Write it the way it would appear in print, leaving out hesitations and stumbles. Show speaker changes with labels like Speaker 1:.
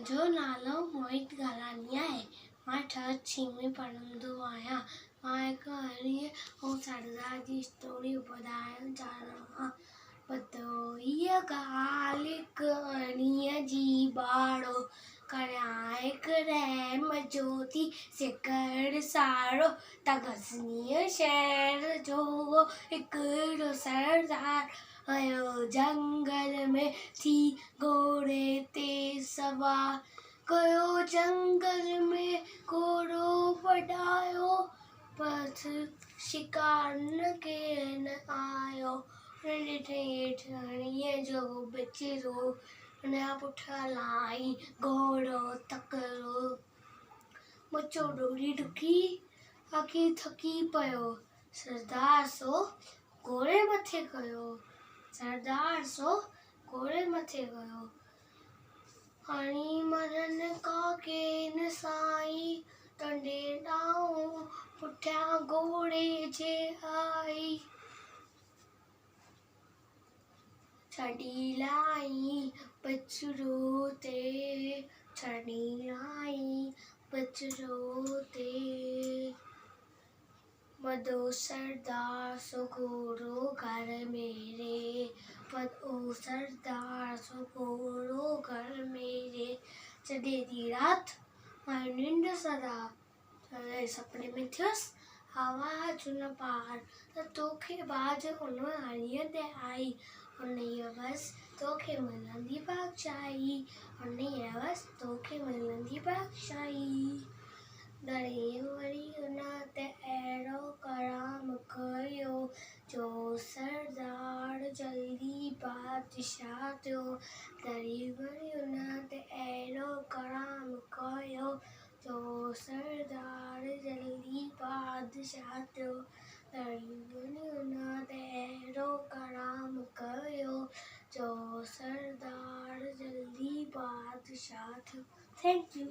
Speaker 1: मुंहिंजो नालो मोहित गालानी आहे। मां छहीं में पढ़ंदो आहियां। मां हिकु हरीअ ऐं सरदार जी स्टोरी ॿुधाइणु चाहियां। ॿुधो हीअ ॻाल्हि हिकु हरीअ जी ॿारो, करियां हिकु रहम जो थी सिकड़ साड़ो। त गज़नीअ शहर जो हिकिड़ो सरदार आयो जंगल में थी घोड़े ते सवार। कयो जंगल में घोड़ो वॾायो, पर शिकार न केरु न आयो। हेठि हणीअ जो ॿिचरो, हुनजा पुठियां लाई घोड़ो तकिड़ो। मुचो डोड़ी डुकी आखी थकी पियो, सरदार सो घोड़े मथे कयो। सरदार सो घोड़े मथे कयो। हणी मरन काके न साई, टंडे ॾाऊं पुठियां घोड़े जे आई। छड़ी लाई बछड़ो ते, छड़ी लाई बछड़ो ते। मदो सरदार सो घोड़ो घर मेरे, मदो सरदार सो घोड़ो घर मेरे। जॾहिं दी रात मां निंड सदा, तॾहिं सपने में थियुसि आवाज़ न पार, त तोखे बाज उन हणीअ ते आई। उन्हीअ बस तोखे मिलंदी बादशाही, उन्हीअ बस तोखे मिलंदी बादशाही। तॾहिं वरी उन ते अहिड़ो कराम कयो, जो सरदार जल्दी बादशाह थियो। तॾहिं वरी उन ते अहिड़ो कराम कयो, जो सरदार जल्दी बादशाह थियो। तॾहिं वरी उन ते अहिड़ो कराम कयो, जो सरदार जल्दी बादशाह थियो। Thank U.